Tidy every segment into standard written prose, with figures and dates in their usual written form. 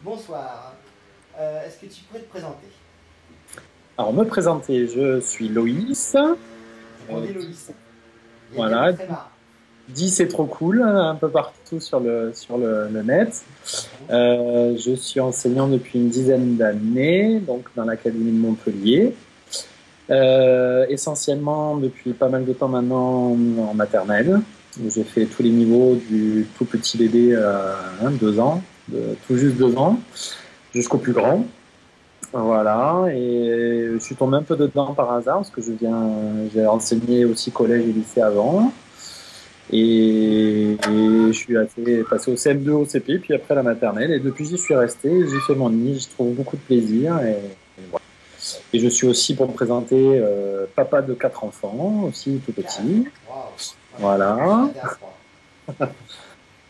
Bonsoir. Est-ce que tu pourrais te présenter? Alors, me présenter, je suis Loïs. On dit Loïs. Il y a pas Voilà, très marre. 10 c'est trop cool, un peu partout sur le net. Je suis enseignant depuis une dizaine d'années, donc dans l'Académie de Montpellier. Essentiellement depuis pas mal de temps maintenant en maternelle, où j'ai fait tous les niveaux du tout petit bébé à 2 ans, tout juste 2 ans, jusqu'au plus grand. Voilà, et je suis tombé un peu dedans par hasard parce que j'ai enseigné aussi collège et lycée avant, et je suis passé au CM2, au CP, puis après la maternelle, et depuis j'y suis resté, j'y fais mon nid, j'y trouve beaucoup de plaisir, et voilà. Et je suis aussi, pour me présenter, papa de 4 enfants, aussi tout Quatre. petit. Waouh. Moi, je Voilà, m'arrêtais à 3.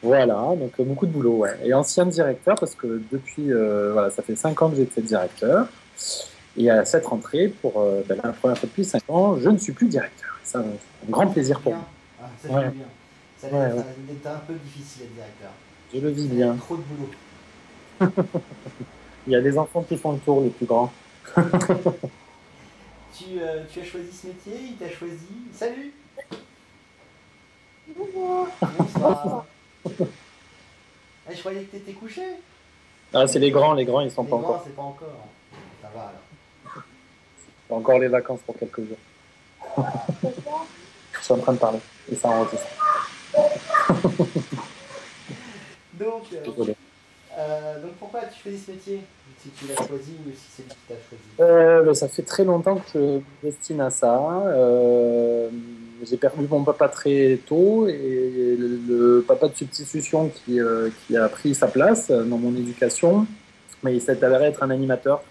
voilà, donc beaucoup de boulot, ouais. Et ancien directeur, parce que depuis, voilà, ça fait 5 ans que j'étais directeur. Et à cette rentrée, pour la première fois depuis 5 ans, je ne suis plus directeur. Ça, c'est un grand Ça fait plaisir du pour bien. Ah, ça moi. fait du Ouais, bien. Ça allait ouais, être, ouais. un peu difficile d'être directeur. Je le vis Ça allait être bien. trop de boulot. Il y a des enfants qui font le tour, les plus grands. Tu as choisi ce métier, il t'a choisi. Salut. Bonjour. Bonsoir. Eh, je croyais que t'étais couché. Ah, c'est les grands, ils sont Les pas grands, encore. c'est pas encore. Ça va alors. Pas encore les vacances pour quelques jours. Je suis en train de parler. Et ça enregistre. Donc, Désolé. donc pourquoi tu choisis ce métier? Si tu l'as choisi ou si c'est lui qui t'a choisi? Ça fait très longtemps que je me destine à ça. J'ai perdu mon papa très tôt, et le papa de substitution qui a pris sa place dans mon éducation, mais il s'est avéré être un animateur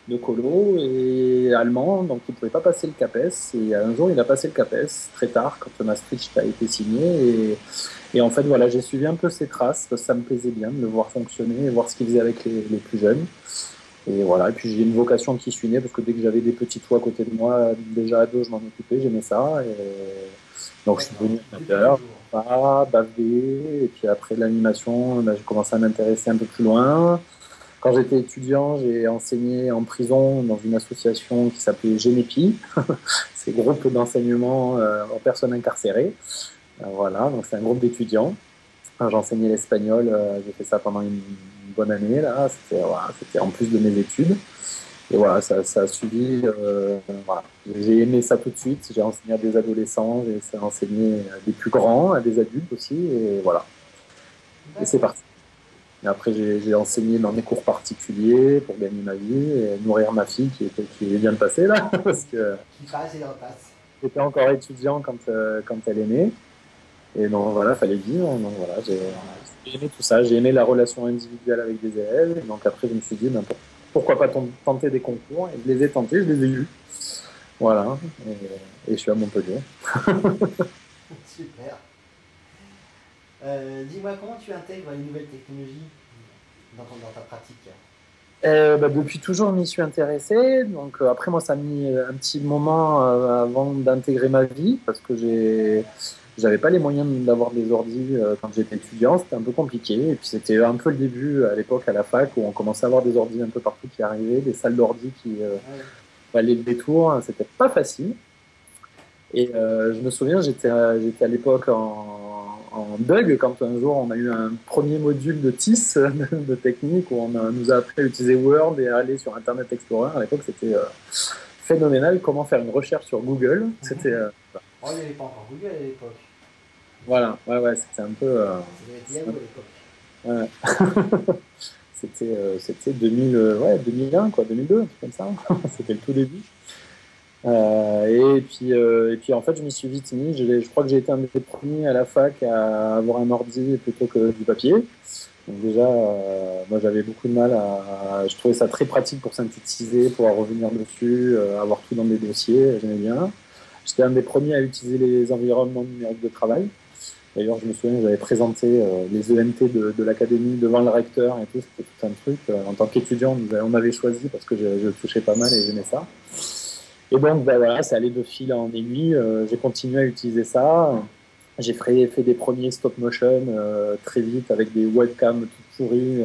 de colo et allemand, donc il ne pouvait pas passer le CAPES. Et un jour, il a passé le CAPES très tard, quand Maastricht a été signé. Et en fait, voilà, j'ai suivi un peu ses traces, parce que ça me plaisait bien de le voir fonctionner et voir ce qu'il faisait avec les plus jeunes. Et voilà, et puis j'ai une vocation qui suit née, parce que dès que j'avais des petits toits à côté de moi, déjà à deux, je m'en occupais, j'aimais ça. Et donc je suis D'accord. devenu Depuis animateur, toujours. pas bavé, et puis après l'animation, ben, j'ai commencé à m'intéresser un peu plus loin. Quand j'étais étudiant, j'ai enseigné en prison dans une association qui s'appelait Génépi, c'est groupe d'enseignement aux personnes incarcérées. Voilà, donc c'est un groupe d'étudiants. J'enseignais l'espagnol, j'ai fait ça pendant une bonne année, là. C'était voilà, c'était en plus de mes études. Et voilà, ça a suivi. Voilà. J'ai aimé ça tout de suite. J'ai enseigné à des adolescents, j'ai enseigné à des plus grands, à des adultes aussi. Et voilà. Et c'est D'accord. parti. Et après, j'ai enseigné dans des cours particuliers pour gagner ma vie et nourrir ma fille qui vient de passer là, parce que Qui passe et repasse. j'étais encore étudiant quand elle est née. Et donc voilà, il fallait vivre. Donc voilà, C'est normal. j'ai aimé tout ça. J'ai aimé la relation individuelle avec des élèves. Et donc après, je me suis dit, ben, pourquoi pas tenter des concours. Et je les ai tentés, je les ai eus. Voilà. Et je suis à Montpellier. Super. Dis-moi, comment tu intègres les nouvelles technologies dans ta pratique? Bah, depuis toujours, je m'y suis intéressé. Donc après, moi, ça a mis un petit moment avant d'intégrer ma vie, parce que j'avais pas les moyens d'avoir des ordis quand j'étais étudiant. C'était un peu compliqué. Et puis c'était un peu le début à l'époque à la fac, où on commençait à avoir des ordis un peu partout qui arrivaient, des salles d'ordi qui Oui. valaient le détour. C'était pas facile. Et je me souviens, j'étais à l'époque en bug, quand un jour on a eu un premier module de TIS, de technique, où nous a appris à utiliser Word et à aller sur Internet Explorer. À l'époque, c'était phénoménal. Comment faire une recherche sur Google. C'était Oh, il n'y avait pas encore Google à l'époque. voilà, ouais, ouais, c'était un peu. Ça devait être Yahoo à l'époque. Ouais. C'était 2000, ouais, 2001, quoi, 2002, un truc comme ça. C'était le tout début. Et puis en fait, je m'y suis vite mis. Je crois que j'ai été un des premiers à la fac à avoir un ordi plutôt que du papier. Donc déjà, moi j'avais beaucoup de mal je trouvais ça très pratique pour synthétiser, pouvoir revenir dessus, avoir tout dans des dossiers, j'aimais bien. J'étais un des premiers à utiliser les environnements numériques de travail. D'ailleurs, je me souviens, j'avais présenté les ENT de l'académie devant le recteur et tout, c'était tout un truc. En tant qu'étudiant, on m'avait choisi parce que je touchais pas mal et j'aimais ça. Et donc, ben voilà, c'est allé de fil en aiguille. J'ai continué à utiliser ça. J'ai fait des premiers stop motion très vite avec des webcams tout pourris.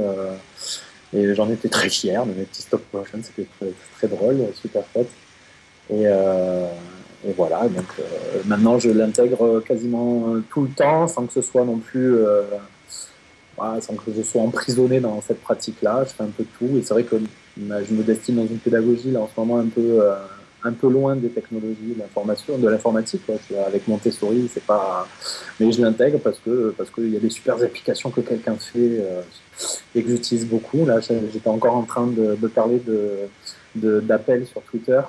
Et j'en étais très fier de mes petits stop motion. C'était très drôle, super chouette. Et, euh, et voilà, donc maintenant je l'intègre quasiment tout le temps sans que ce soit non plus, voilà, sans que je sois emprisonné dans cette pratique-là. Je fais un peu de tout. Et c'est vrai que je me destine dans une pédagogie là en ce moment un peu loin des technologies, de l'information, de l'informatique. Quoi. Avec Montessori, c'est pas, mais je l'intègre parce qu'il y a des super applications que quelqu'un fait et que j'utilise beaucoup. Là, j'étais encore en train de parler d'appels sur Twitter.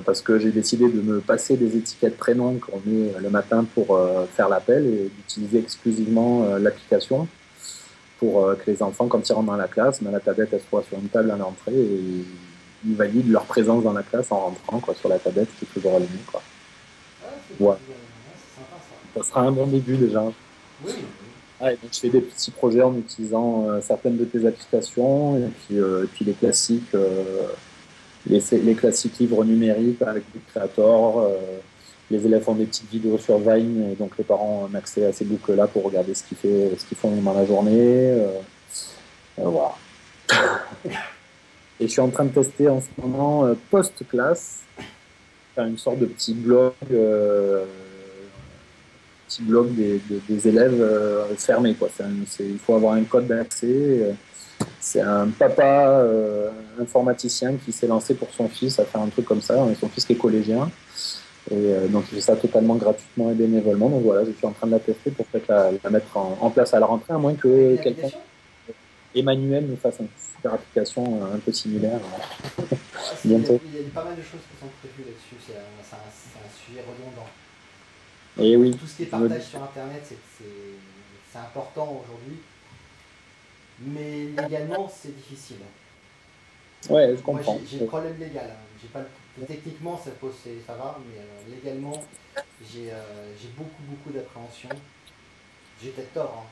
Parce que j'ai décidé de me passer des étiquettes prénoms qu'on met le matin pour faire l'appel et d'utiliser exclusivement l'application pour que les enfants, quand ils rentrent dans la classe, la tablette elle soit sur une table à l'entrée et ils valident leur présence dans la classe en rentrant quoi, sur la tablette qui est toujours allumée. Quoi. Ouais. C'est sympa ça. Ça sera un bon début déjà. Oui, Ouais, donc je fais des petits projets en utilisant certaines de tes applications et puis les classiques. Les classiques livres numériques avec des créateurs. Les élèves font des petites vidéos sur Vine et donc les parents ont accès à ces boucles-là pour regarder ce qu'ils font dans la journée. Voilà. Et je suis en train de tester en ce moment post-classe, faire une sorte de petit blog des élèves fermé. Quoi. Il faut avoir un code d'accès. C'est un papa informaticien qui s'est lancé pour son fils à faire un truc comme ça. Son fils qui est collégien. Et donc, il fait ça totalement gratuitement et bénévolement. Donc voilà, je suis en train de la tester pour peut-être la mettre en place à la rentrée, à moins que quelqu'un, Emmanuel, nous fasse une super application un peu similaire. Bientôt. Il y a pas mal de choses qui sont prévues là-dessus. C'est un sujet redondant. Et oui. Tout ce qui est partage sur Internet, c'est important aujourd'hui. Mais légalement, c'est difficile. Ouais, je comprends. Moi, j'ai le problème légal. J'ai pas techniquement, ça va, mais légalement, j'ai beaucoup d'appréhension. J'ai peut-être tort, hein,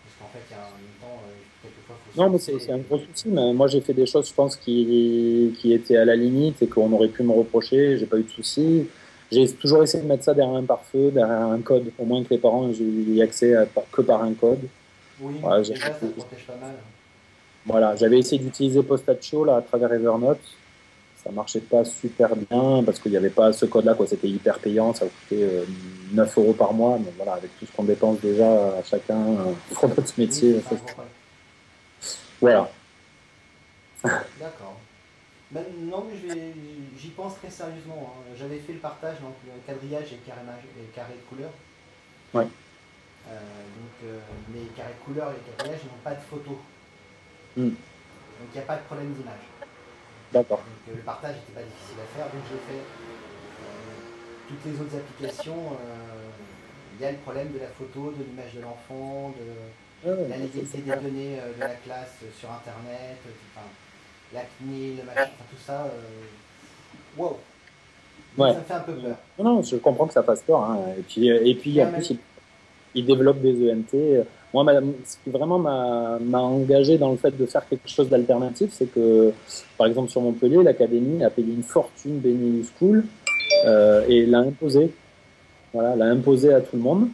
parce qu'en fait, il y a un même temps, quelquefois, il faut Non, mais c'est un gros souci. Mais moi, j'ai fait des choses, je pense, qui étaient à la limite et qu'on aurait pu me reprocher. J'ai pas eu de soucis. J'ai toujours essayé de mettre ça derrière un pare-feu, derrière un code, au moins que les parents aient accès que par un code. Oui, voilà, déjà, ça protège pas mal. Voilà, j'avais essayé d'utiliser Postatio là, à travers Evernote. Ça marchait pas super bien parce qu'il n'y avait pas ce code-là, quoi. C'était hyper payant, ça coûtait 9 euros par mois. Mais voilà, avec tout ce qu'on dépense déjà à chacun pour notre métier. Oui, voilà. D'accord. Ben, non, mais j'y pense très sérieusement. Hein. J'avais fait le partage, donc le quadrillage et carré de couleur. Ouais. Mais carré de couleur et quadrillage n'ont pas de photo. Donc il n'y a pas de problème d'image. D'accord. Donc le partage n'était pas difficile à faire, donc j'ai fait toutes les autres applications. Il y a le problème de la photo, de l'image de l'enfant, de la légalité des données de la classe sur Internet, la CNIL, le machin, tout ça. Wow. Ouais. Ça me fait un peu peur. Non, je comprends que ça fasse peur. Hein. Et puis en plus, il développe des ENT. Moi, ce qui vraiment m'a engagé dans le fait de faire quelque chose d'alternatif, c'est que, par exemple, sur Montpellier, l'académie a payé une fortune Benny School et l'a imposé. Voilà, l'a imposé à tout le monde.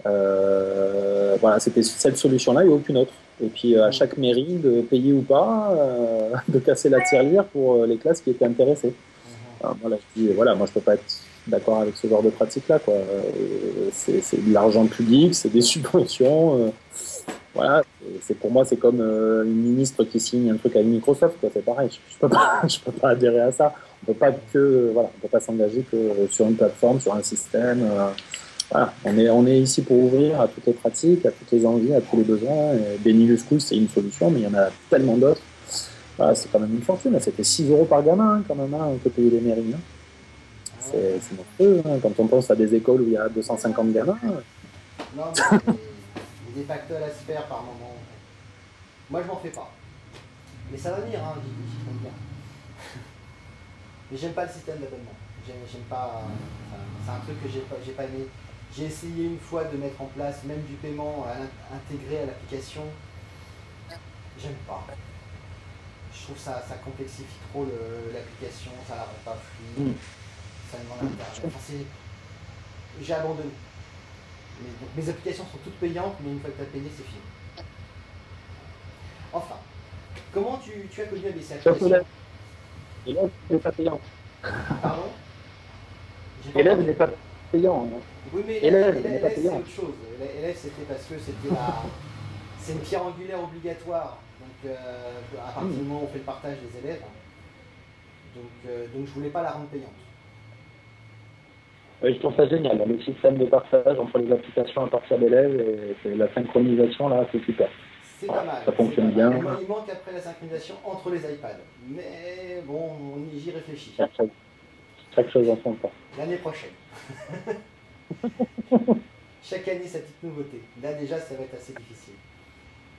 Voilà, c'était cette solution-là et aucune autre. Et puis à chaque mairie de payer ou pas, de casser la tirelire pour les classes qui étaient intéressées. Alors, moi, là, je dis, voilà, moi je peux pas être d'accord avec ce genre de pratique-là. C'est de l'argent public, c'est des subventions. Voilà, pour moi, c'est comme une ministre qui signe un truc avec Microsoft. C'est pareil, je peux pas adhérer à ça. On peut pas s'engager que sur une plateforme, sur un système. Voilà, on est ici pour ouvrir à toutes les pratiques, à toutes les envies, à tous les besoins. Benny School, c'est une solution, mais il y en a tellement d'autres. Voilà, c'est quand même une fortune. C'était 6 euros par gamin, quand même, que payer les mairies. Hein. C'est monstrueux. Hein. Quand on pense à des écoles où il y a 250 gamins. Non, mais il y a des pactoles à se faire par moment. Moi, je m'en fais pas. Mais ça va venir, hein, j'y compte bien. Mais j'aime pas le système d'abonnement. J'aime pas. C'est un truc que j'ai pas aimé. J'ai essayé une fois de mettre en place même du paiement intégré à l'application. J'aime pas. Je trouve ça complexifie trop l'application, ça la rend pas fluide, ça demande internet. Enfin, j'ai abandonné. Donc, mes applications sont toutes payantes, mais une fois que tu as payé, c'est fini. Enfin, comment tu as connu ABC Applications? Élève n'est pas payant. Pardon? Élève n'est pas payant. Hein. Oui, mais élève c'est autre chose. Élève, c'était parce que c'est une pierre angulaire obligatoire. Donc, à partir du moment où on fait le partage des élèves, donc je voulais pas la rendre payante. Oui, je trouve ça génial. Le système de partage entre les applications à partir d'élèves et la synchronisation, là, c'est super. C'est pas mal. Ça fonctionne bien. Il manque après la synchronisation entre les iPads. Mais bon, j'y réfléchis. Chaque chose en son temps. L'année prochaine. Chaque année, sa petite nouveauté. Là, déjà, ça va être assez difficile.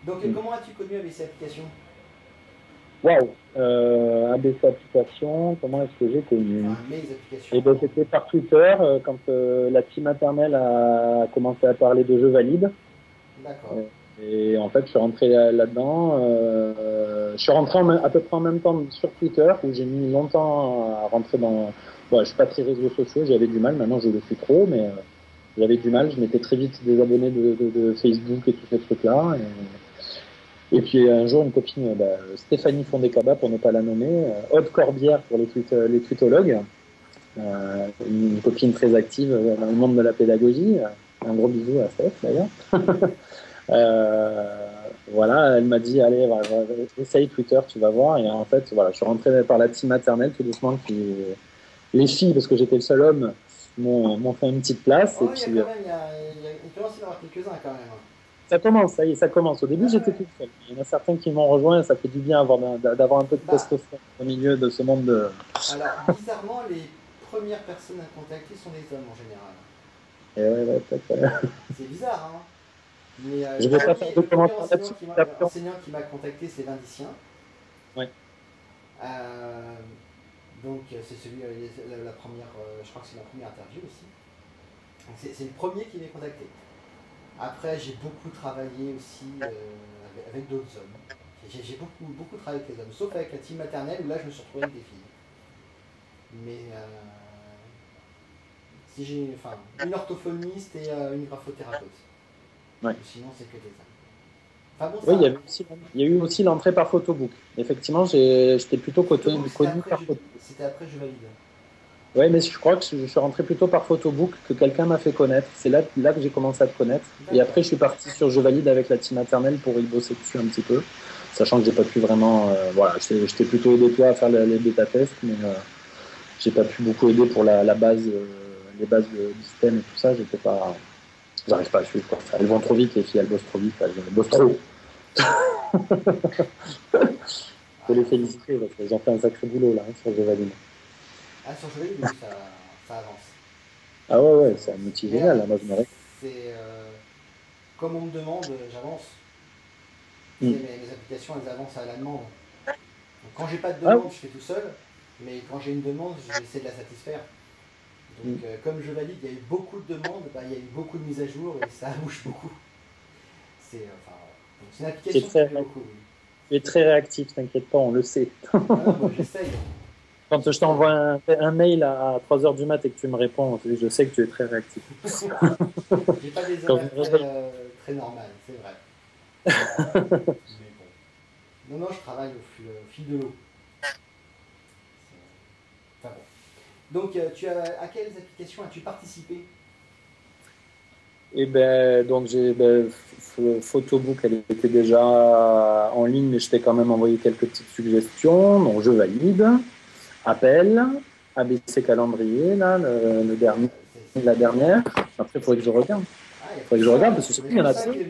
Donc, comment as-tu connu ABC Applications? Waouh, ABC Applications, comment est-ce que j'ai connu? Mes applications. Et ben, c'était par Twitter, quand la team maternelle a commencé à parler de jeux valides. D'accord. Et en fait, je suis rentré là-dedans. Je suis rentré à peu près en même temps sur Twitter, où j'ai mis longtemps à rentrer dans... Bon, je suis pas très réseaux sociaux, j'avais du mal. Maintenant, je le suis trop, mais j'avais du mal. Je m'étais très vite désabonné de Facebook et tous ces trucs-là. Et puis un jour, une copine, Stéphanie Fondé-Caba, pour ne pas la nommer, Aude Corbière pour les tweetologues, une copine très active dans le monde de la pédagogie. Un gros bisou à Steph, d'ailleurs. Voilà, elle m'a dit, allez, essaye Twitter, tu vas voir. Et en fait, voilà, je suis rentré par la team maternelle tout doucement. Puis les filles, parce que j'étais le seul homme, m'ont fait une petite place. Oh, et puis, il commence à y en avoir quelques-uns quand même. Ça commence, ça y est, ça commence. Au début, j'étais tout seul. Il y en a certains qui m'ont rejoint et ça fait du bien d'avoir un peu de testostérone au milieu de ce monde de... Alors, bizarrement, les premières personnes à contacter sont des hommes en général. Et ouais, peut-être. C'est bizarre, hein. Mais je vais pas faire de commentaires là-dessus. L'enseignant qui m'a contacté, c'est l'Indicien. Ouais. Donc, c'est celui, la première, je crois que c'est la première interview aussi. C'est le premier qui m'a contacté. Après, j'ai beaucoup travaillé aussi avec d'autres hommes. J'ai beaucoup travaillé avec les hommes, sauf avec la team maternelle où là, je me suis retrouvé avec des filles. Mais si j'ai une orthophoniste et une graphothérapeute. Ouais. Sinon, c'est que des hommes. Enfin, bon, oui, il y a eu aussi l'entrée par photobook. Effectivement, j'étais plutôt connu par photobook. C'était après Je Valide. Oui, mais je crois que je suis rentré plutôt par photobook que quelqu'un m'a fait connaître. C'est là que j'ai commencé à te connaître. Et après, je suis parti sur Je Valide avec la team maternelle pour y bosser dessus un petit peu. Sachant que j'ai pas pu vraiment... voilà, je t'ai plutôt aidé toi à faire les bêta-tests, mais j'ai pas pu beaucoup aider pour la base, les bases du système et tout ça. J'arrive pas à suivre, quoi. Elles vont trop vite, les filles, elles bossent trop vite, elles bossent trop. Faut les féliciter parce qu'ils ont fait un sacré boulot là, sur Je Valide. Ah, sur Je Valide, oui, ça avance. Ah ouais, c'est un outil génial, moi je me réclame. C'est comme on me demande, j'avance. Mes applications, elles avancent à la demande. Donc, quand j'ai pas de demande, je fais tout seul, mais quand j'ai une demande, j'essaie de la satisfaire. Donc, comme Je Valide, il y a eu beaucoup de demandes, il y a eu beaucoup de mises à jour et ça bouge beaucoup. C'est une application qui fait beaucoup. Oui. Tu es très réactif, t'inquiète pas, on le sait. Moi, j'essaye. Quand je t'envoie un mail à 3h du mat et que tu me réponds, je sais que tu es très réactif. J'ai pas des horaires très normales, c'est vrai. Mais bon. Non, je travaille au fil de l'eau. Enfin bon. Donc, à quelles applications as-tu participé? Et donc Photobook, elle était déjà en ligne, mais je t'ai quand même envoyé quelques petites suggestions. Donc, Je Valide. Appel, ABC Calendrier, là, le dernier, la dernière. Après, il faudrait que je regarde. Il faudrait que je regarde parce que je sais plus, il y en a deux.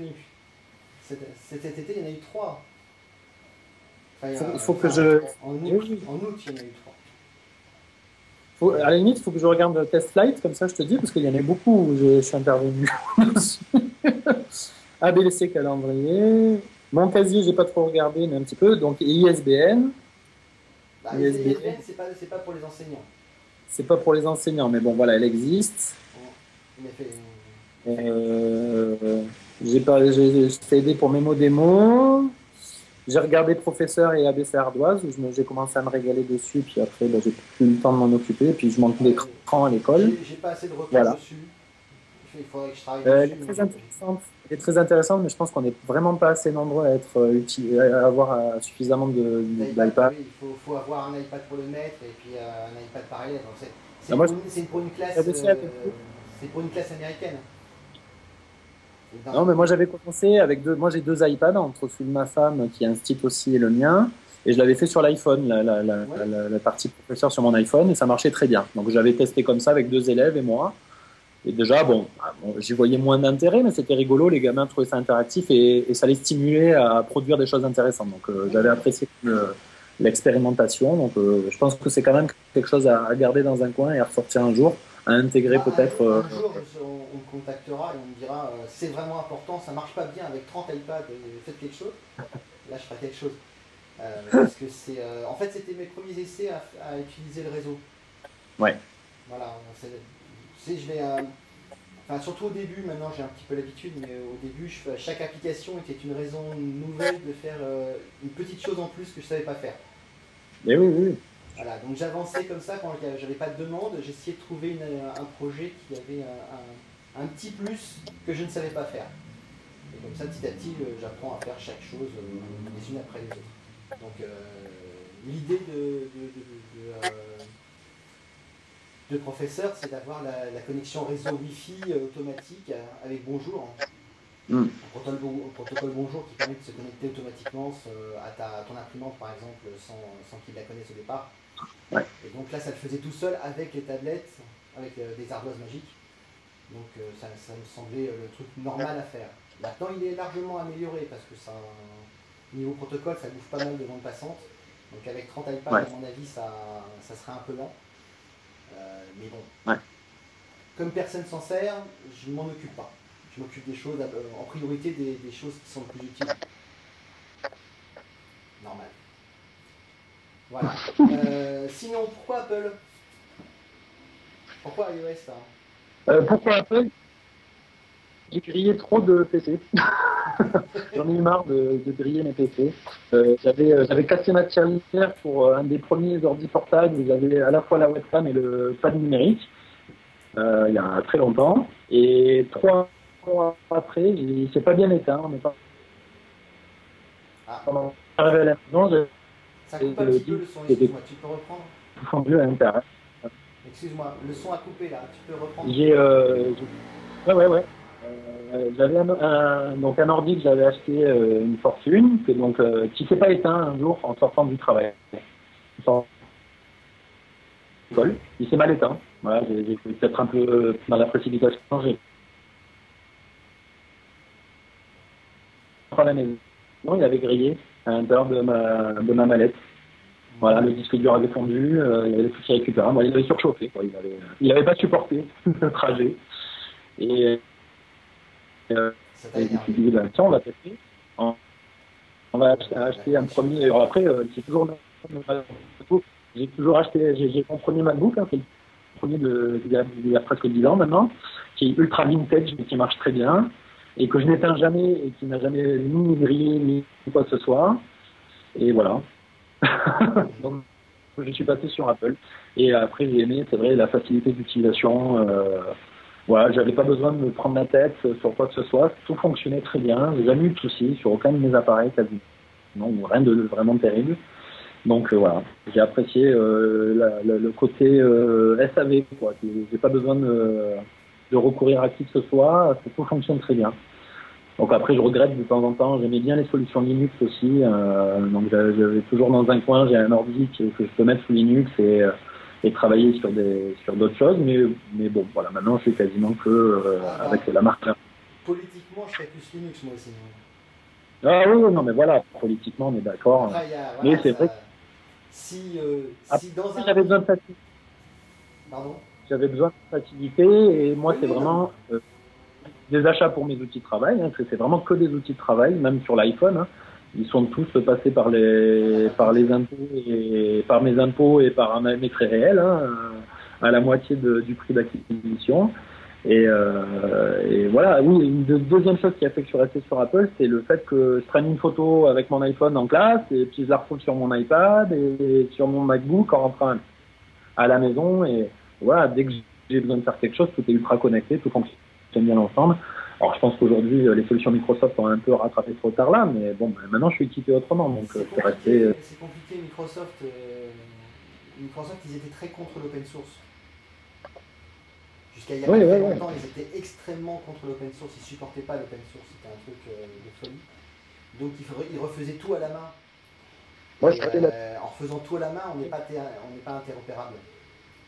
Cet été, il y en a eu 3. Il faut que je... En août, il y en a eu 3. À la limite, il faut que je regarde Test Flight, comme ça je te dis, parce qu'il y en a beaucoup où je suis intervenu. ABC Calendrier. Mon casier, j'ai pas trop regardé, mais un petit peu. Donc ISBN. ISBN, c'est pas pour les enseignants. C'est pas pour les enseignants, mais bon, voilà, elle existe. J'étais aidé pour mémo démo. J'ai regardé Professeur et ABC Ardoise, où j'ai commencé à me régaler dessus, puis après, j'ai plus eu le temps de m'en occuper, puis je manque d'écran à l'école. J'ai pas assez de retours Voilà. dessus. Il faudrait que je travaille Elle dessus. est très intéressante. Elle est très intéressante, mais je pense qu'on n'est vraiment pas assez nombreux à être à avoir suffisamment d'iPad. Oui, faut avoir un iPad pour le mettre et puis un iPad par élève. C'est pour une classe, c'est pour une classe américaine. Non, mais moi j'avais commencé avec moi j'ai deux iPads entre celui de ma femme qui est un stick aussi et le mien, et je l'avais fait sur l'iPhone, la partie professeur sur mon iPhone, et ça marchait très bien. Donc j'avais testé comme ça avec deux élèves et moi. Et déjà, bon j'y voyais moins d'intérêt, mais c'était rigolo, les gamins trouvaient ça interactif et ça les stimulait à produire des choses intéressantes. Donc j'avais apprécié l'expérimentation. Donc je pense que c'est quand même quelque chose à garder dans un coin et à ressortir un jour, à intégrer peut-être. Un jour, on me contactera et on me dira c'est vraiment important, ça marche pas bien avec 30 iPads, faites quelque chose. Là, je ferai quelque chose. Parce que c'est. En fait, c'était mes premiers essais à utiliser le réseau. Ouais. Voilà, je vais. Enfin, surtout au début, maintenant j'ai un petit peu l'habitude, mais au début, chaque application était une raison nouvelle de faire une petite chose en plus que je savais pas faire. Et oui, oui. Voilà, donc j'avançais comme ça quand j'avais pas de demande, j'essayais de trouver un projet qui avait un petit plus que je ne savais pas faire. Et comme ça, petit à petit, j'apprends à faire chaque chose les unes après les autres. Donc l'idée de professeur, c'est d'avoir la connexion réseau Wi-Fi automatique avec Bonjour. Un protocole Bonjour qui permet de se connecter automatiquement à ton imprimante, par exemple, sans qu'il la connaisse au départ. Ouais. Et donc là, ça le faisait tout seul avec les tablettes, avec des ardoises magiques. Donc ça me semblait le truc normal à faire. Maintenant, il est largement amélioré parce que niveau protocole, ça bouffe pas mal de bandes passantes. Donc avec 30 iPads, à mon avis, ça serait un peu lent. Mais bon, comme personne s'en sert, je ne m'en occupe pas. Je m'occupe des choses, en priorité des choses qui sont les plus utiles. Normal. Voilà. Sinon, pourquoi Apple? Pourquoi iOS là Pourquoi Apple? J'ai grillé trop de PC. J'en ai eu marre de griller mes PC. J'avais cassé ma tirelire pour un des premiers ordi portables où j'avais à la fois la webcam et le pad numérique, il y a très longtemps. Et 3 mois après, c'est pas bien éteint. On est pas... Pendant arrivé à la maison, ça coupe un petit peu le son, excuse-moi, tu peux reprendre fondu à l'intérieur. Excuse-moi, le son a coupé là, tu peux reprendre Ouais. J'avais un ordi que j'avais acheté une fortune, qui s'est pas éteint un jour en sortant du travail. Il s'est mal éteint. Voilà, j'ai peut-être un peu dans la précipitation. J'ai à la maison. Il avait grillé à l'intérieur de ma mallette. Voilà, le disque dur avait fondu, il y avait des trucs récupérables. Bon, il avait surchauffé, quoi. Il avait pas supporté le trajet. Et je me suis dit, tiens, on va tester. On va acheter un premier. Alors après, j'ai toujours acheté, j'ai mon premier MacBook, c'est le premier il y a presque 10 ans maintenant, qui est ultra vintage, mais qui marche très bien, et que je n'éteins jamais, et qui n'a jamais ni grillé, ni quoi que ce soit. Et voilà. Donc, je suis passé sur Apple. Et après, j'ai aimé, c'est vrai, la facilité d'utilisation. Voilà, j'avais pas besoin de me prendre la tête sur quoi que ce soit. Tout fonctionnait très bien. J'ai jamais eu de soucis sur aucun de mes appareils, quasiment. Non, rien de vraiment terrible. Donc voilà, j'ai apprécié le côté SAV, quoi. J'ai pas besoin de recourir à qui que ce soit. Tout fonctionne très bien. Donc après, je regrette de temps en temps. J'aimais bien les solutions Linux aussi. Donc j'avais toujours dans un coin, j'ai un ordi que je peux mettre sous Linux et travailler sur d'autres choses. Mais bon, voilà, maintenant je suis quasiment que avec la marque là. Politiquement, je serais plus Linux moi aussi. Ah oui, non, mais voilà, politiquement, on est d'accord. Mais c'est vrai. Si dans un... J'avais besoin de facilité. Pardon? J'avais besoin de facilité et moi, c'est vraiment des achats pour mes outils de travail. Hein, c'est vraiment que des outils de travail, même sur l'iPhone. Hein. Ils sont tous passés par les impôts et par mes impôts et par mes frais réels, hein, à la moitié du prix d'acquisition. Et voilà, oui, une deuxième chose qui a fait que je suis resté sur Apple, c'est le fait que je prenne une photo avec mon iPhone en classe et puis je la retrouve sur mon iPad et sur mon MacBook en rentrant à la maison. Et voilà, dès que j'ai besoin de faire quelque chose, tout est ultra connecté, tout fonctionne bien ensemble. Alors je pense qu'aujourd'hui, les solutions Microsoft ont un peu rattrapé ce retard-là, mais bon, maintenant je suis équipé autrement. Donc c'est resté. C'est compliqué, Microsoft. Microsoft, ils étaient très contre l'open source. Jusqu'à il y a pas très longtemps, ils étaient extrêmement contre l'open source, ils supportaient pas l'open source, c'était un truc de folie. Donc ils refaisaient tout à la main. En faisant tout à la main, on n'est pas interopérable.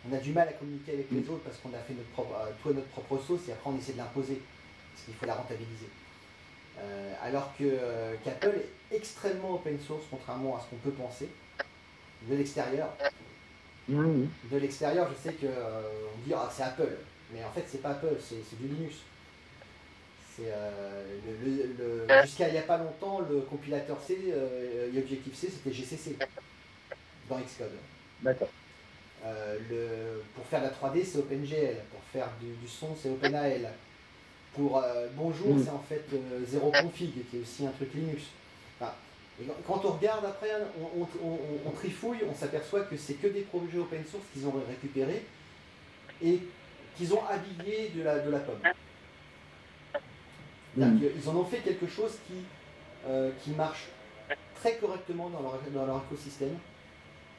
On a du mal à communiquer avec les autres parce qu'on a fait tout à notre propre sauce et après on essaie de l'imposer, parce qu'il faut la rentabiliser. Alors qu'Apple est extrêmement open source, contrairement à ce qu'on peut penser, de l'extérieur. De l'extérieur, je sais qu'on dit c'est Apple, mais en fait c'est pas Apple, c'est du Linux. Jusqu'à il n'y a pas longtemps, le compilateur C, Objective-C, c'était GCC dans Xcode. D'accord. Pour faire de la 3D, c'est OpenGL. Pour faire du son, c'est OpenAL. Pour Bonjour, c'est en fait Zero Config, qui est aussi un truc Linux. Enfin, et quand on regarde après, on trifouille, on s'aperçoit que c'est que des projets open source qu'ils ont récupérés et qu'ils ont habillé de la pomme. Ils en ont fait quelque chose qui marche très correctement dans leur écosystème,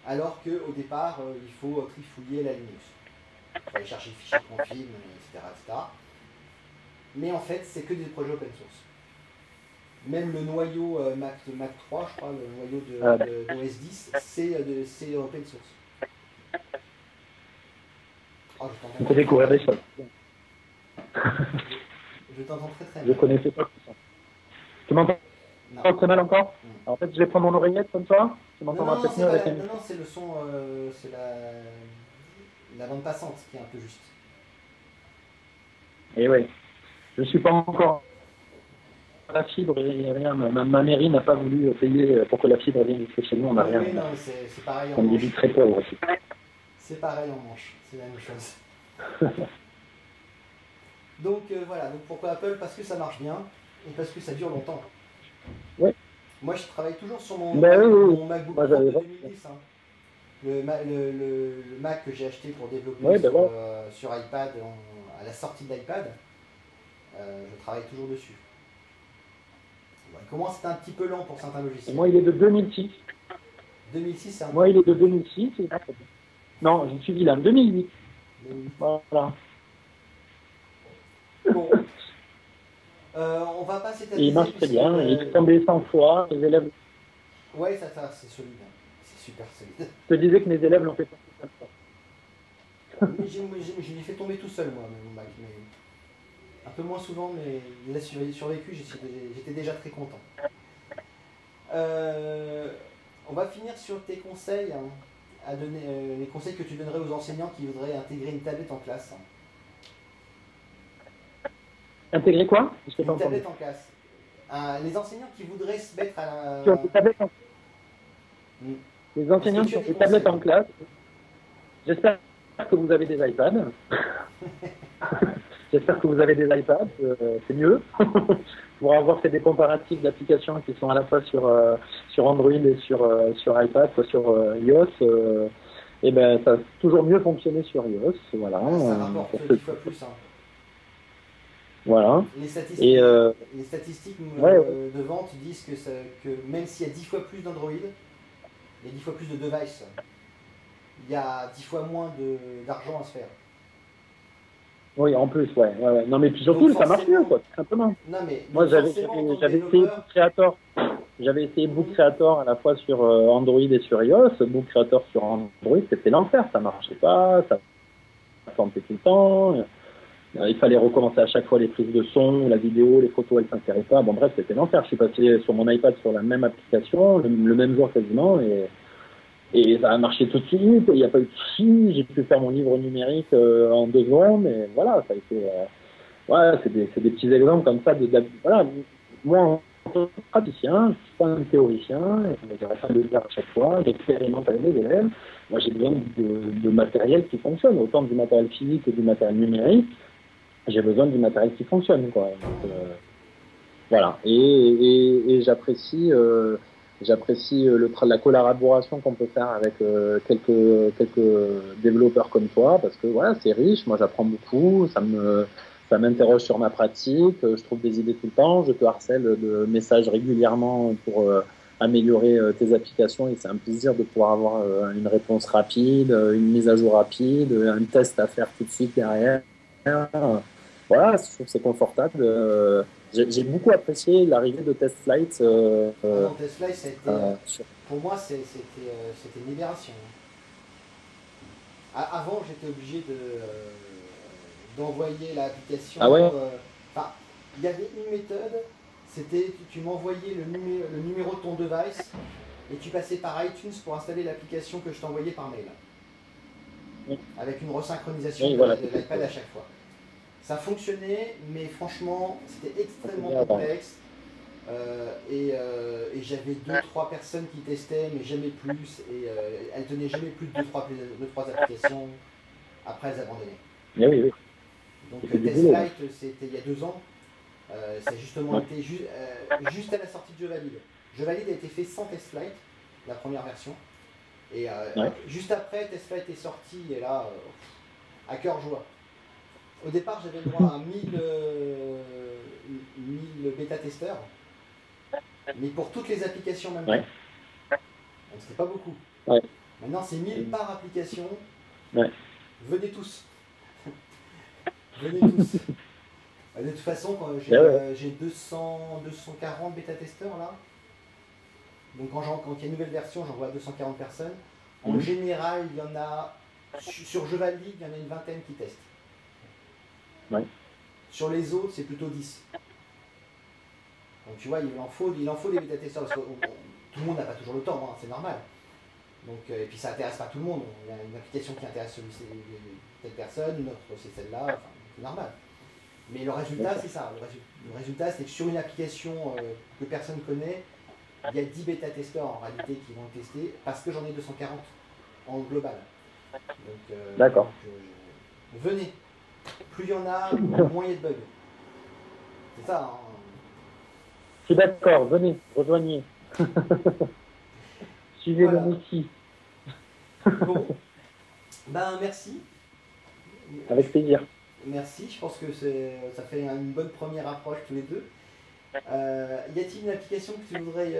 alors qu'au départ, il faut trifouiller la Linux. Il faut aller chercher le fichier config, etc., etc. Mais en fait, c'est que des projets open source. Même le noyau Mac 3, je crois, le noyau de OS 10, c'est open source. Oh, on peut découvrir des choses. Je t'entends très très bien. Je connaissais pas tout ça. Tu m'entends très mal encore? En fait, je vais prendre mon oreillette comme ça. Tu m'entends peut-être mieux avec non, c'est le son, c'est la bande passante qui est un peu juste. Et oui, je suis pas encore la fibre et rien. Ma mairie n'a pas voulu payer pour que la fibre vienne jusqu'à chez nous. On n'a rien. Oui, non, c'est pareil. On est très pauvre aussi. C'est pareil en Manche, c'est la même chose. Donc voilà, donc pourquoi Apple? Parce que ça marche bien et parce que ça dure longtemps. Ouais. Moi je travaille toujours sur mon MacBook Pro de 2010. Hein. Le Mac que j'ai acheté pour développer sur iPad, à la sortie de l'iPad, je travaille toujours dessus. Il commence à être un petit peu lent pour certains logiciels. Moi il est de 2006. 2006 c'est un Moi il est de 2006. Non, je suis vilain, 2008. Voilà. Bon. On va pas s'étaler. Il marche très bien, il est tombé 100 fois, les élèves. Ouais, ça c'est solide, c'est super solide. Je te disais que mes élèves l'ont fait tomber 100 fois. Je l'ai fait tomber tout seul, moi, mon Mac, mais un peu moins souvent, mais il a survécu, j'étais déjà très content. On va finir sur tes conseils, à donner, les conseils que tu donnerais aux enseignants qui voudraient intégrer une tablette en classe. Intégrer quoi? Une tablette en classe. Les enseignants qui voudraient se mettre à la... Sur des tablettes en... Les enseignants sur des tablettes en classe. J'espère que vous avez des iPads. J'espère que vous avez des iPads, c'est mieux. Pour avoir fait des comparatifs d'applications qui sont à la fois sur Android et sur iPad, soit sur iOS, et ben ça a toujours mieux fonctionné sur iOS. Voilà. Ça rapporte 10 fois plus. Hein. Voilà. Les statistiques de vente disent que même s'il y a 10 fois plus d'Android, il y a 10 fois plus de devices, il y a 10 fois moins d'argent à se faire. Oui, en plus, ouais. Non, mais puis surtout, ça marche mieux, quoi, tout simplement. Non, mais moi, j'avais essayé Book Creator. J'avais essayé Book Creator à la fois sur Android et sur iOS. Book Creator sur Android, c'était l'enfer. Ça marchait pas, ça plantait tout le temps. Il fallait recommencer à chaque fois les prises de son, la vidéo, les photos, elles s'inséraient pas. Bon, bref, c'était l'enfer. Je suis passé sur mon iPad sur la même application, le même jour quasiment, et ça a marché tout de suite. Il n'y a pas eu de soucis. J'ai pu faire mon livre numérique en 2 secondes, et voilà, ça a été. C'est des petits exemples comme ça. Voilà, moi, en tant que praticien, je suis pas un théoricien, et j'arrête pas de le dire à chaque fois. J'expérimente avec les élèves. Moi, j'ai besoin de matériel qui fonctionne, autant du matériel physique que du matériel numérique. j'ai besoin du matériel qui fonctionne, quoi. Donc, voilà. Et j'apprécie la collaboration qu'on peut faire avec quelques développeurs comme toi, parce que voilà, c'est riche. Moi, j'apprends beaucoup. Ça m'interroge sur ma pratique. Je trouve des idées tout le temps. Je te harcèle de messages régulièrement pour améliorer tes applications, et c'est un plaisir de pouvoir avoir une réponse rapide, une mise à jour rapide, un test à faire tout de suite derrière. Voilà, je trouve que c'est confortable. J'ai beaucoup apprécié l'arrivée de Test Flight. Ah non, Tesla, ça a été, Sur... pour moi, c'était une libération. Avant, j'étais obligé d'envoyer l'application. Ah ouais? Enfin, il y avait une méthode, c'était tu m'envoyais le numéro de ton device et tu passais par iTunes pour installer l'application que je t'envoyais par mail. Avec une resynchronisation Oui, de voilà, l'iPad à chaque fois. Ça fonctionnait, mais franchement, c'était extrêmement complexe. Et j'avais 2-3 personnes qui testaient, mais jamais plus. Et elles tenaient jamais plus de 2-3 applications. Après, elles abandonnaient. oui, oui. Donc, Test Flight, c'était il y a 2 ans. Ça a justement été juste à la sortie de Je Valide. Je Valide a été fait sans Test Flight, la première version. Et juste après, Test Flight est sorti, et là, à cœur joie. Au départ, j'avais le droit à 1000 bêta-testeurs, mais pour toutes les applications en même temps. Donc c'était pas beaucoup. Maintenant, c'est 1000 par application. Venez tous. Venez tous. De toute façon, j'ai 240 bêta-testeurs là. Donc quand il y a une nouvelle version, j'envoie à 240 personnes. En général, il y en a, sur Je Valide, il y en a une vingtaine qui testent. Sur les autres, c'est plutôt 10. Donc tu vois, il en faut des bêta-testeurs, parce que tout le monde n'a pas toujours le temps, hein, c'est normal. Donc, et puis ça intéresse pas tout le monde. Il y a une application qui intéresse telle personne, une autre c'est celle-là, enfin, c'est normal. Mais le résultat, c'est ça. Le résultat, c'est que sur une application que personne connaît, il y a 10 bêta-testeurs en réalité qui vont le tester, parce que j'en ai 240 en global. Donc, d'accord. Venez. Plus il y en a, moins il y a de bugs. C'est ça. Hein. Je suis d'accord, venez, rejoignez. Suivez le outil. Bon. Ben, merci. Avec plaisir. Merci, je pense que ça fait une bonne première approche tous les deux. Y a-t-il une application que tu voudrais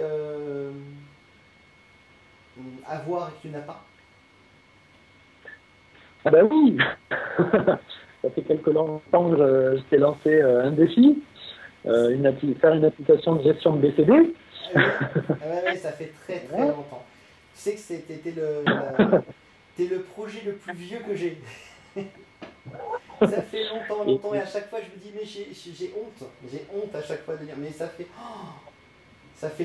avoir et que tu n'as pas? Ah ben oui. Ça fait quelque longtemps que je t'ai lancé un défi, faire une application de gestion de BCD. Ouais, ça fait très longtemps. Tu sais que t'es le projet le plus vieux que j'ai. Ça fait longtemps, et à chaque fois je me dis, mais j'ai honte à chaque fois de dire, mais ça fait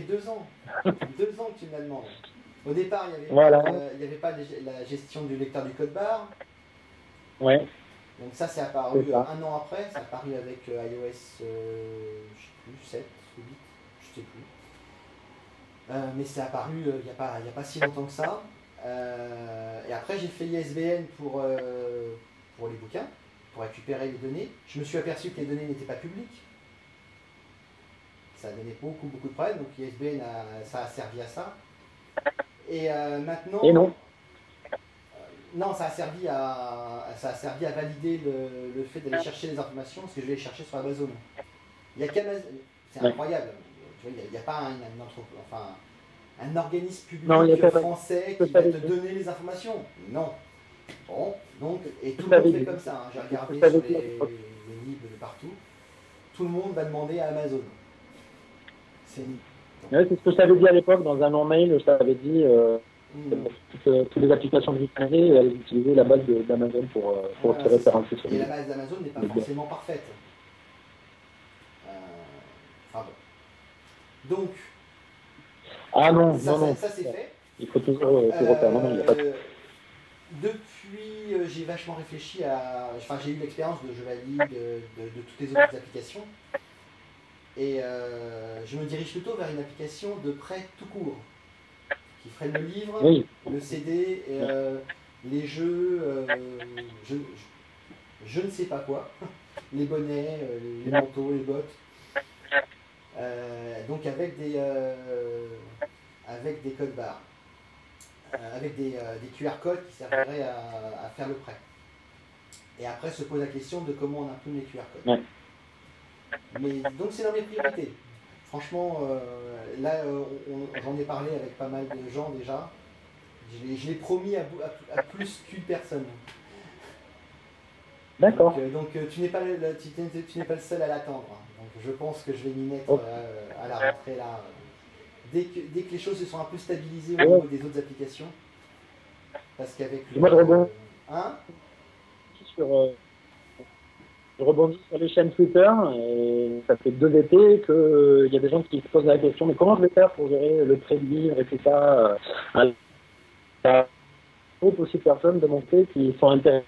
2 ans, 2 ans que tu me la demandes. Au départ, il n'y avait pas la gestion du lecteur du code barre. Ouais. Donc ça, c'est apparu un an après, c'est apparu avec iOS, je sais plus, 7 ou 8, je sais plus. Mais c'est apparu il n'y a pas si longtemps que ça. Et après, j'ai fait ISBN pour les bouquins, pour récupérer les données. Je me suis aperçu que les données n'étaient pas publiques. Ça a donné beaucoup de problèmes, donc ISBN, ça a servi à ça. Et maintenant... Et non. Non, ça a servi à valider le fait d'aller chercher les informations, parce que je vais les chercher sur Amazon. Il y a qu'Amazon, c'est incroyable. Tu vois, il n'y a pas un organisme public français qui va te donner les informations. Non. Bon, donc, et tout le monde fait comme ça. Hein. J'ai regardé sur les livres de partout. Tout le monde va demander à Amazon. C'est ce que je t'avais dit à l'époque dans un long mail. Je t'avais dit toutes les applications de dictionnaire, elles utilisaient la base d'Amazon pour se référencer sur les. Et la base d'Amazon n'est pas forcément parfaite. Enfin bon. Donc. Ah non, ça c'est fait. Il faut toujours tout refaire. Non, il n'y a pas de... Depuis, j'ai vachement réfléchi à... Enfin, j'ai eu l'expérience de Je Valide, de toutes les autres applications. Et je me dirige plutôt vers une application de prêt tout court. Qui ferait le livre, le CD, les jeux, je ne sais pas quoi. les bonnets, les manteaux, les bottes. Donc avec des codes barres, avec des QR codes qui serviraient à faire le prêt. Et après se pose la question de comment on imprime les QR codes. Ouais. Mais donc c'est dans mes priorités. Franchement, là, j'en ai parlé avec pas mal de gens déjà. Je l'ai promis à plus qu'une personne. D'accord. Donc tu n'es pas le seul à l'attendre. Donc je pense que je vais m'y mettre à la rentrée là. Dès que les choses se sont un peu stabilisées au niveau des autres applications. Parce qu'avec le... Moi, je rebondis Hein je rebondis sur les chaînes Twitter, et ça fait 2 étés qu'il y a des gens qui se posent la question, mais comment je vais faire pour gérer le prêt de livre et tout ça Il y a aussi de personnes de mon côté qui sont intéressées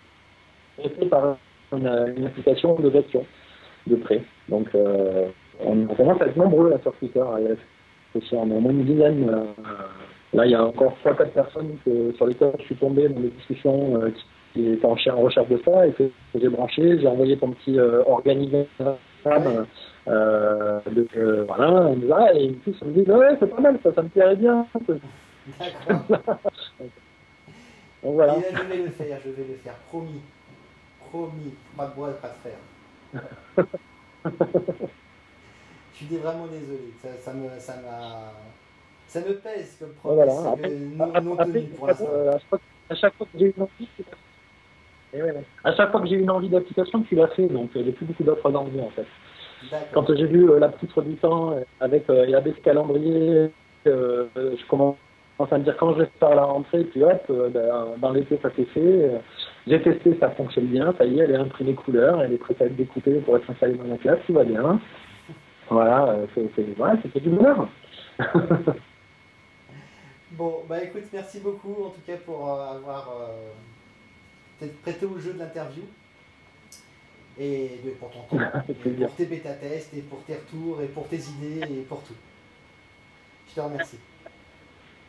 par une application de gestion de prêt. Donc, on commence à être nombreux là, sur Twitter. On est au moins une dizaine. Là, il y a encore 3-4 personnes sur lesquelles je suis tombé dans des discussions qui étaient en recherche de ça et que j'ai branché. J'ai envoyé ton petit organigramme. Voilà, et tous me disent ouais, c'est pas mal, ça me plairait bien. D'accord. Donc, voilà. Et là, je vais le faire, promis. Promis, pas de bois, pas de fer. Je suis vraiment désolé, ça me pèse comme promesse, voilà. non tenue pour l'instant. À chaque fois que j'ai une envie, à chaque fois que j'ai une envie d'application, tu l'as fait, donc j'ai plus beaucoup d'offres d'envie en fait. Quand j'ai vu la petite du temps avec ABC calendrier, je commence à me dire quand je vais faire la rentrée, puis hop, dans l'été ça s'est fait. J'ai testé, ça fonctionne bien, ça y est, elle est imprimée couleur, elle est prête à être découpée pour être installée dans la classe, tout va bien. Voilà, c'est du bonheur. Bon, bah écoute, merci beaucoup en tout cas pour avoir peut-être prêté au jeu de l'interview. Et pour ton temps, et pour tes bêta-tests, et pour tes retours, et pour tes idées, et pour tout. Je te remercie.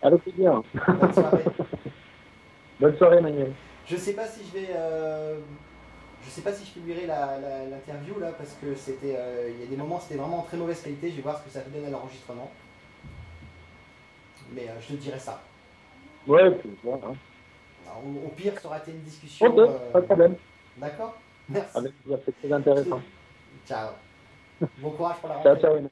Avec plaisir. Bonne soirée. Bonne soirée, Manuel. Je sais pas si je publierai l'interview là parce que c'était, il y a des moments c'était vraiment en très mauvaise qualité. Je vais voir ce que ça donne à l'enregistrement. Mais je te dirai ça. Ouais, puis voilà. Au pire, ça aura été une discussion. Ok, pas de problème. D'accord. Merci. Avec plaisir, c'est très intéressant. Ciao. Bon courage pour la rentrée. Ciao.